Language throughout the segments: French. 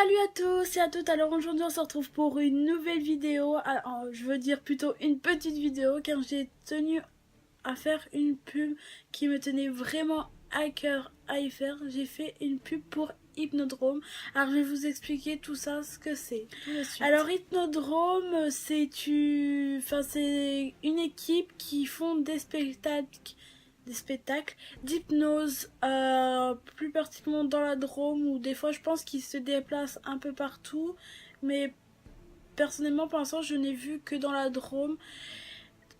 Salut à tous et à toutes, alors aujourd'hui on se retrouve pour une nouvelle vidéo, je veux dire plutôt une petite vidéo car j'ai tenu à faire une pub qui me tenait vraiment à cœur à y faire. J'ai fait une pub pour Hypnodrome, alors je vais vous expliquer tout ça, ce que c'est. Alors Hypnodrome c'est une équipe qui font des spectacles d'hypnose, plus particulièrement dans la Drôme, où des fois je pense qu'ils se déplacent un peu partout, mais personnellement pour l'instant je n'ai vu que dans la Drôme.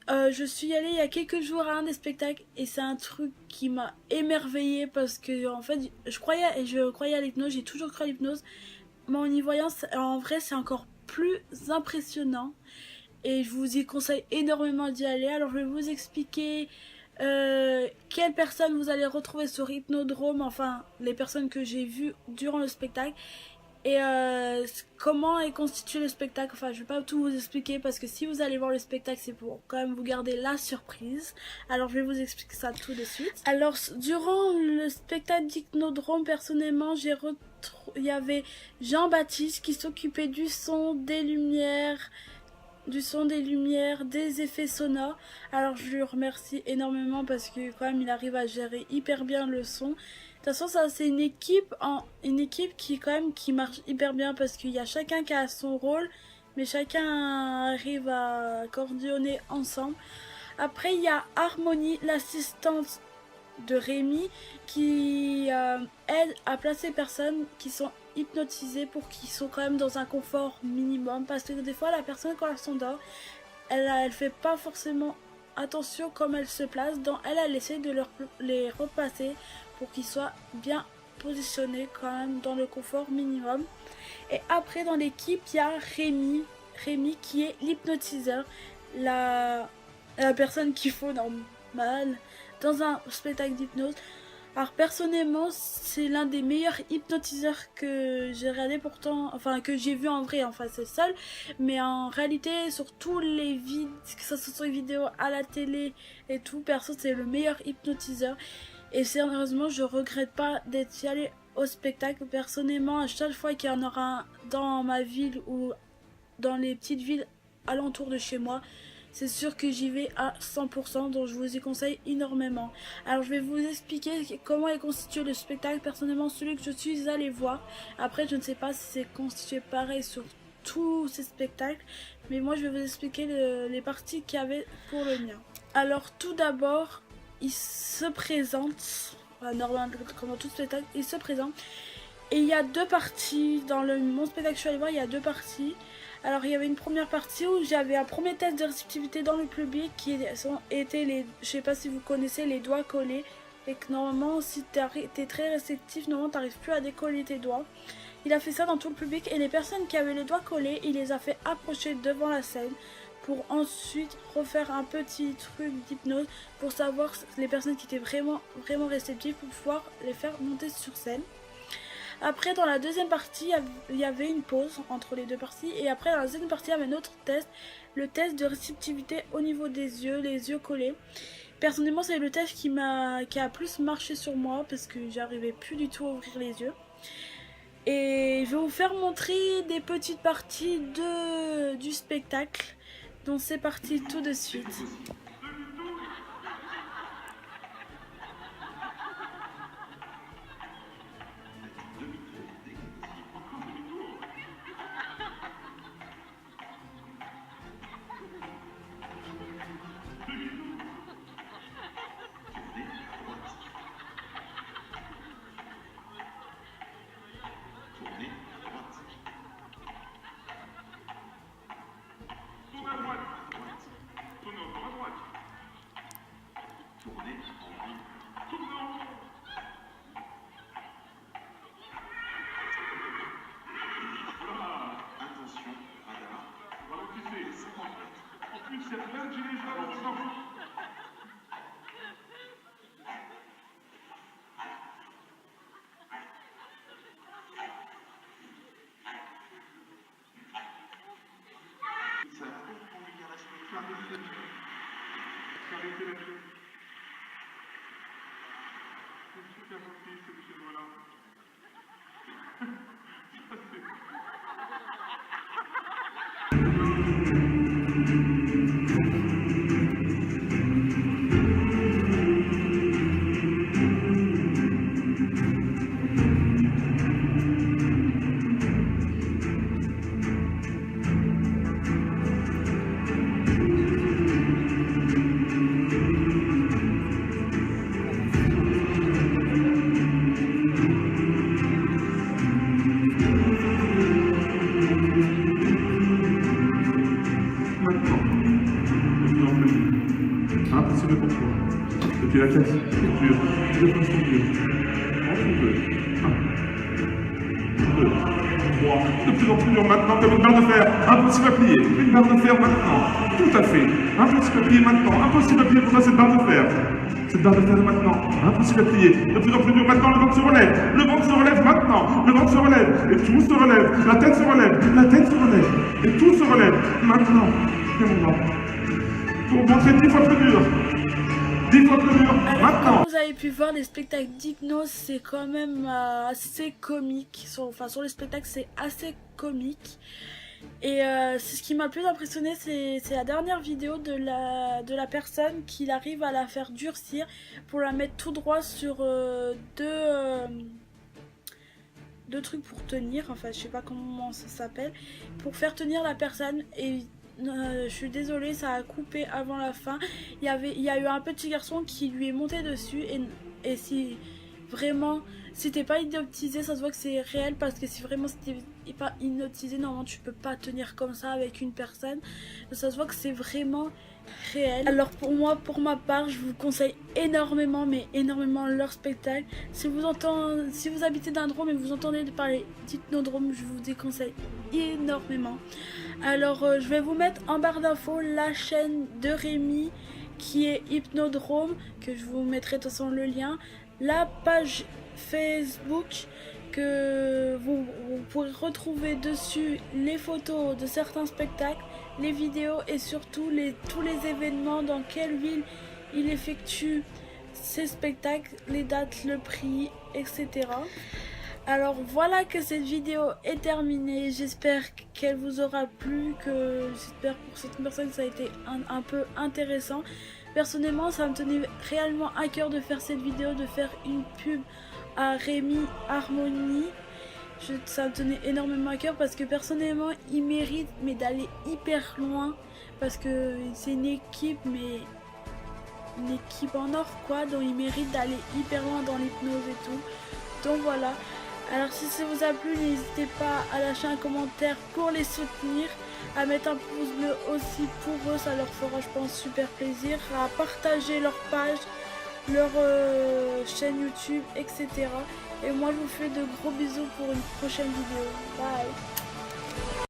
Je suis allée il y a quelques jours à un des spectacles et c'est un truc qui m'a émerveillée parce que en fait je croyais à l'hypnose, j'ai toujours cru à l'hypnose, mais en y voyant en vrai c'est encore plus impressionnant et je vous y conseille énormément d'y aller. Alors je vais vous expliquer quelles personnes vous allez retrouver sur Hypnodrome, enfin les personnes que j'ai vues durant le spectacle, et comment est constitué le spectacle. Enfin je vais pas tout vous expliquer parce que si vous allez voir le spectacle c'est pour quand même vous garder la surprise. Alors je vais vous expliquer ça tout de suite. Alors durant le spectacle d'Hypnodrome, personnellement il y avait Jean-Baptiste qui s'occupait du son, des lumières, des effets sonores. Alors je lui remercie énormément parce que quand même il arrive à gérer hyper bien le son. De toute façon ça c'est une équipe qui quand même qui marche hyper bien parce qu'il y a chacun qui a son rôle mais chacun arrive à coordonner ensemble. Après il y a Harmonie, l'assistante de Rémi, qui aide à placer les personnes qui sont hypnotisées pour qu'ils soient quand même dans un confort minimum, parce que des fois la personne quand elle s'endort elle fait pas forcément attention comme elle se place, elle essaie de les replacer pour qu'ils soient bien positionnés quand même dans le confort minimum. Et après dans l'équipe il y a Rémi qui est l'hypnotiseur, la personne qu'il faut normal dans un spectacle d'hypnose. Alors personnellement c'est l'un des meilleurs hypnotiseurs que j'ai regardé, pourtant enfin que j'ai vu en vrai, enfin c'est le seul, mais en réalité sur tous les vidéos, que ce soit sur les vidéos à la télé et tout, perso c'est le meilleur hypnotiseur et sérieusement je regrette pas d'être allé au spectacle. Personnellement à chaque fois qu'il y en aura un dans ma ville ou dans les petites villes alentour de chez moi, c'est sûr que j'y vais à 100%, donc je vous y conseille énormément. Alors je vais vous expliquer comment est constitué le spectacle. Personnellement celui que je suis allée voir, après je ne sais pas si c'est constitué pareil sur tous ces spectacles, mais moi je vais vous expliquer les parties qu'il y avait pour le mien. Alors tout d'abord il se présente, normalement comme dans tout spectacle il se présente, et il y a deux parties. Dans mon spectacle que je suis allée voir il y a deux parties. Alors il y avait une première partie où j'avais un premier test de réceptivité dans le public qui était je sais pas si vous connaissez les doigts collés, et que normalement si t'es très réceptif normalement t'arrives plus à décoller tes doigts. Il a fait ça dans tout le public et les personnes qui avaient les doigts collés il les a fait approcher devant la scène pour ensuite refaire un petit truc d'hypnose pour savoir les personnes qui étaient vraiment réceptives pour pouvoir les faire monter sur scène. Après dans la deuxième partie il y avait une pause entre les deux parties, et après dans la deuxième partie il y avait un autre test, le test de réceptivité au niveau des yeux, les yeux collés. Personnellement c'est le test qui a plus marché sur moi parce que j'arrivais plus du tout à ouvrir les yeux. Et je vais vous faire montrer des petites parties du spectacle, donc c'est parti tout de suite. c'est pour toi. Et puis la tête, lecture, je fais son mieux. En 2, 3, de plus en plus dur maintenant, comme une barre de fer, impossible à plier, une barre de fer maintenant, tout à fait, impossible à plier maintenant, impossible à plier pour toi cette barre de fer. Cette barre de fer maintenant, impossible à plier, de plus en plus dur maintenant, le ventre se relève maintenant, le ventre se relève, et tout se relève, la tête se relève, et tout se relève, maintenant, et mon bras. Pour montrer 10 fois plus dur, 10 fois plus dur, maintenant. Comme vous avez pu voir, les spectacles d'hypnose, c'est quand même assez comique, sur les spectacles, c'est assez comique. Et c'est ce qui m'a le plus impressionné, c'est la dernière vidéo de la personne qu'il arrive à la faire durcir pour la mettre tout droit sur deux trucs pour tenir, enfin je sais pas comment ça s'appelle, pour faire tenir la personne. Et je suis désolée, ça a coupé avant la fin. Il y a eu un petit garçon qui lui est monté dessus et si vraiment c'était pas hypnotisé, ça se voit que c'est réel, parce que si vraiment c'était pas hypnotisé, normalement tu peux pas tenir comme ça avec une personne. Ça se voit que c'est vraiment réel. Alors pour ma part, je vous conseille énormément, mais énormément leur spectacle. Si vous habitez dans un drôme et vous entendez parler d'hypnodrome, je vous déconseille énormément. Alors je vais vous mettre en barre d'infos la chaîne de Rémi qui est Hypnodrome, que je vous mettrai de toute façon le lien, la page Facebook que vous pourrez retrouver dessus les photos de certains spectacles, les vidéos et surtout tous les événements, dans quelle ville il effectue ses spectacles, les dates, le prix, etc. Alors voilà, que cette vidéo est terminée, j'espère qu'elle vous aura plu, j'espère pour certaines personnes que ça a été un peu intéressant. Personnellement, ça me tenait réellement à cœur de faire cette vidéo, de faire une pub à Rémi Harmonie. Ça me tenait énormément à cœur parce que personnellement, il mérite d'aller hyper loin, parce que c'est une équipe, mais une équipe en or quoi, donc il mérite d'aller hyper loin dans l'hypnose et tout. Donc voilà. Alors si ça vous a plu, n'hésitez pas à lâcher un commentaire pour les soutenir, à mettre un pouce bleu aussi pour eux, ça leur fera je pense super plaisir, à partager leur page, leur chaîne YouTube, etc. Et moi je vous fais de gros bisous pour une prochaine vidéo. Bye.